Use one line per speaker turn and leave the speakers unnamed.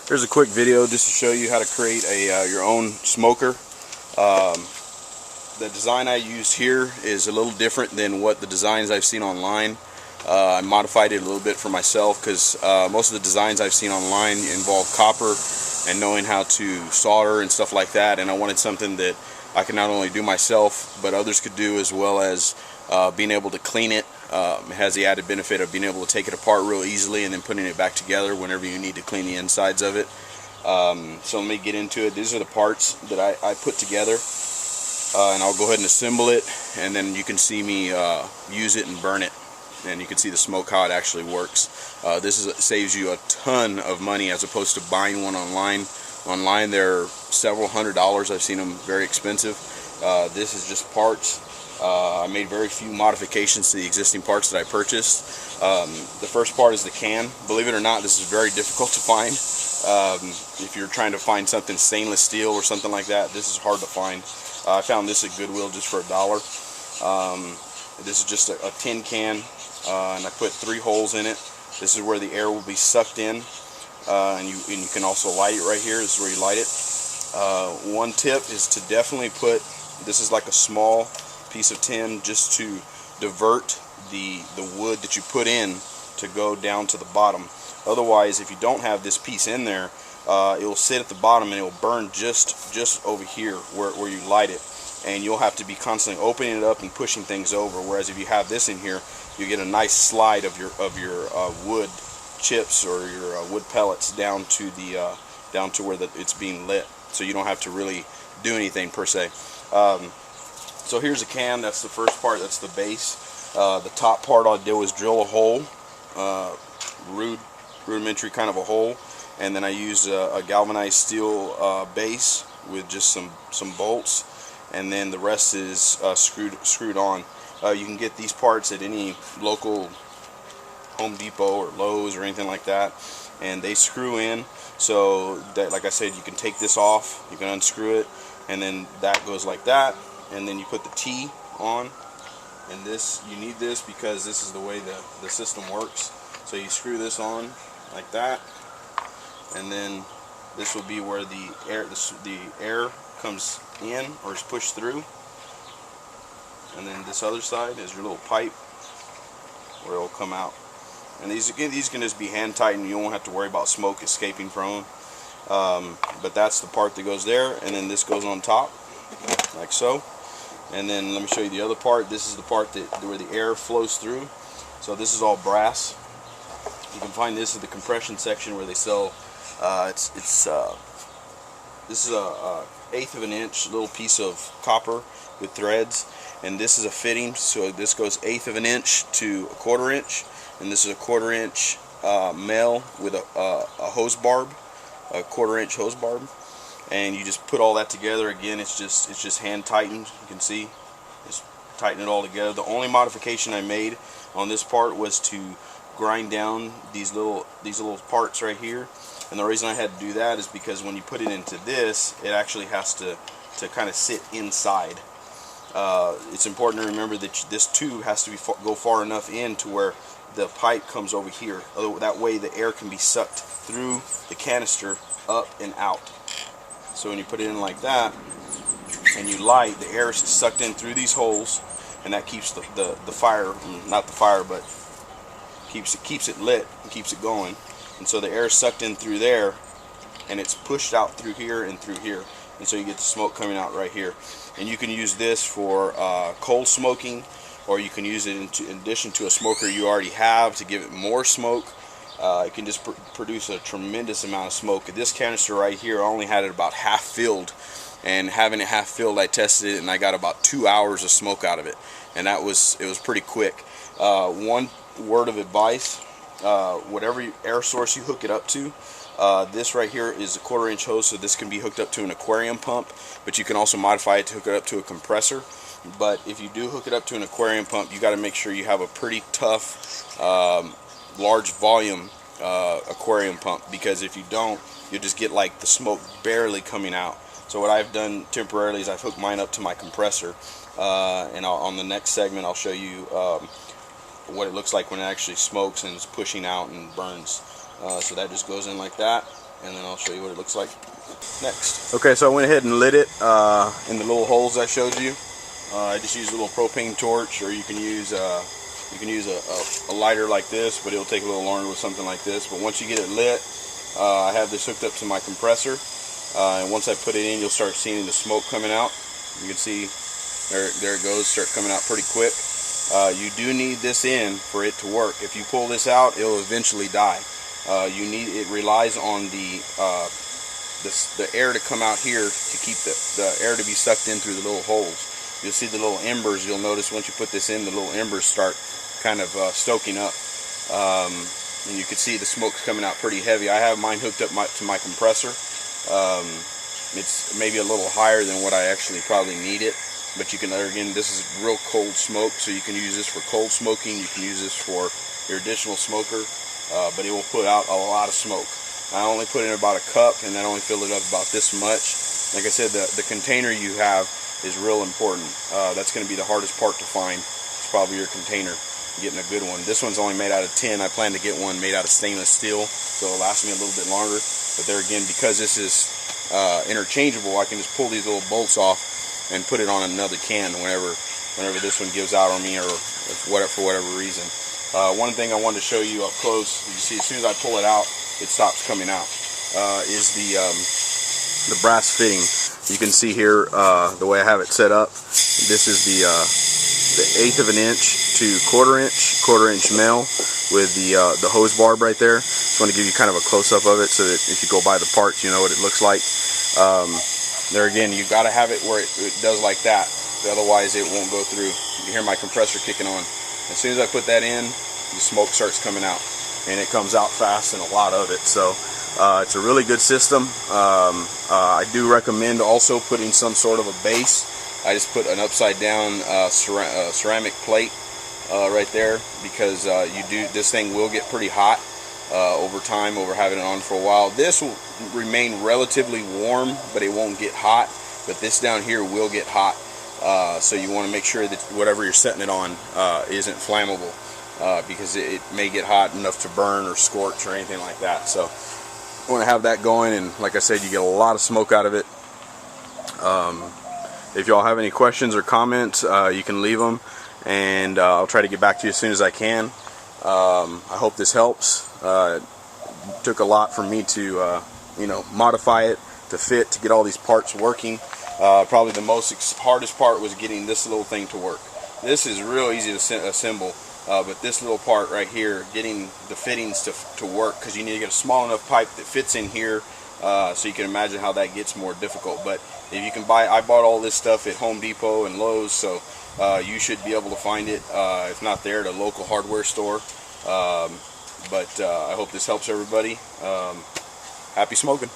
Here's a quick video just to show you how to create a your own smoker. The design I use here is a little different than what the designs I've seen online. I modified it a little bit for myself because most of the designs I've seen online involve copper and knowing how to solder and stuff like that, and I wanted something that I can not only do myself but others could do, as well as being able to clean it. It has the added benefit of being able to take it apart real easily and then putting it back together whenever you need to clean the insides of it. So let me get into it. These are the parts that I put together, and I'll go ahead and assemble it, and then you can see me use it and burn it, and you can see the smoke, how it actually works. Saves you a ton of money as opposed to buying one online. Online they're several $100s. I've seen them very expensive. This is just parts. I made very few modifications to the existing parts that I purchased. The first part is the can. Believe it or not, this is very difficult to find. If you're trying to find something stainless steel or something like that, this is hard to find. I found this at Goodwill just for $1. This is just a tin can, and I put 3 holes in it. This is where the air will be sucked in, and you can also light it right here. This is where you light it. One tip is to definitely put, this is like a small piece of tin, just to divert the wood that you put in to go down to the bottom. Otherwise, if you don't have this piece in there, it will sit at the bottom and it will burn just over here where you light it, and you'll have to be constantly opening it up and pushing things over. Whereas if you have this in here, you get a nice slide of your wood chips or your wood pellets down to where it's being lit, so you don't have to really do anything per se. So here's a can. That's the first part. That's the base. The top part all I did was drill a hole, rudimentary kind of a hole, and then I used a galvanized steel base with just some bolts, and then the rest is screwed on. You can get these parts at any local Home Depot or Lowe's or anything like that, and they screw in, so that, like I said, you can take this off, you can unscrew it, and then that goes like that, and then you put the T on, and this, you need this because this is the way the system works. So you screw this on like that, and then this will be where the air comes in or is pushed through, and then this other side is your little pipe where it will come out. And these can just be hand tightened. You won't have to worry about smoke escaping from them. But that's the part that goes there, and then this goes on top like so. And then let me show you the other part. This is the part where the air flows through. So this is all brass. You can find this in the compression section where they sell. This is a 1/8 of an inch little piece of copper with threads, and this is a fitting. So this goes 1/8 of an inch to 1/4 inch, and this is a 1/4 inch male with a hose barb, a 1/4 inch hose barb. And you just put all that together. Again, it's just hand tightened. You can see, just tighten it all together. The only modification I made on this part was to grind down these little parts right here. And the reason I had to do that is because when you put it into this, it actually has to kind of sit inside. It's important to remember that this tube has to go far enough in to where the pipe comes over here. That way the air can be sucked through the canister up and out. So when you put it in like that and you light, the air is sucked in through these holes, and that keeps the fire, not the fire, but keeps it lit and keeps it going. And so the air is sucked in through there, and it's pushed out through here and through here, and so you get the smoke coming out right here. And you can use this for coal smoking, or you can use it in addition to a smoker you already have to give it more smoke. It can just produce a tremendous amount of smoke. This canister right here, I only had it about half filled, and having it half filled, I tested it and I got about 2 hours of smoke out of it, and it was pretty quick. One word of advice: whatever air source you hook it up to, this right here is a 1/4 inch hose, so this can be hooked up to an aquarium pump, but you can also modify it to hook it up to a compressor. But if you do hook it up to an aquarium pump, you got to make sure you have a pretty tough large volume aquarium pump, because if you don't, you'll just get like the smoke barely coming out. So what I've done temporarily is I've hooked mine up to my compressor, and on the next segment I'll show you what it looks like when it actually smokes and is pushing out and burns. So that just goes in like that, and then I'll show you what it looks like next. Okay, so I went ahead and lit it in the little holes I showed you. I just used a little propane torch, or you can use a lighter like this, but it'll take a little longer with something like this. But once you get it lit, I have this hooked up to my compressor, and once I put it in, you'll start seeing the smoke coming out. You can see there it goes, start coming out pretty quick. You do need this in for it to work. If you pull this out, it'll eventually die. It relies on the air to come out here to keep the air to be sucked in through the little holes. You'll see the little embers. You'll notice once you put this in, the little embers start kind of stoking up, and you can see the smoke's coming out pretty heavy. I have mine hooked up to my compressor. It's maybe a little higher than what I actually probably need it, but you can, again, this is real cold smoke, so you can use this for cold smoking. You can use this for your additional smoker, but it will put out a lot of smoke. I only put in about a cup, and that only filled it up about this much. Like I said, the container you have is real important. That's going to be the hardest part to find. It's probably your container, getting a good one. This one's only made out of tin. I plan to get one made out of stainless steel, so it'll last me a little bit longer. But there again, because this is interchangeable, I can just pull these little bolts off and put it on another can whenever this one gives out on me, or for whatever reason. One thing I wanted to show you up close, you see as soon as I pull it out, it stops coming out, is the brass fitting. You can see here the way I have it set up. This is the 1/8 of an inch to quarter inch male with the hose barb right there. Just want to give you kind of a close-up of it so that if you go by the parts, you know what it looks like. There again, you got to have it where it does like that, otherwise it won't go through. You hear my compressor kicking on. As soon as I put that in, the smoke starts coming out, and it comes out fast, and a lot of it. So it's a really good system. I do recommend also putting some sort of a base. I just put an upside down ceramic plate right there, because this thing will get pretty hot over time, over having it on for a while. This will remain relatively warm, but it won't get hot. But this down here will get hot, so you want to make sure that whatever you're setting it on isn't flammable, because it may get hot enough to burn or scorch or anything like that. So you want to have that going, and like I said, you get a lot of smoke out of it. If y'all have any questions or comments, you can leave them, and I'll try to get back to you as soon as I can. I hope this helps. It took a lot for me to modify it to fit, to get all these parts working. Probably the hardest part was getting this little thing to work. This is real easy to assemble, but this little part right here, getting the fittings to work, because you need to get a small enough pipe that fits in here, so you can imagine how that gets more difficult. But if you can I bought all this stuff at Home Depot and Lowe's, so you should be able to find it, if not there, at a local hardware store. But I hope this helps everybody. Happy smoking.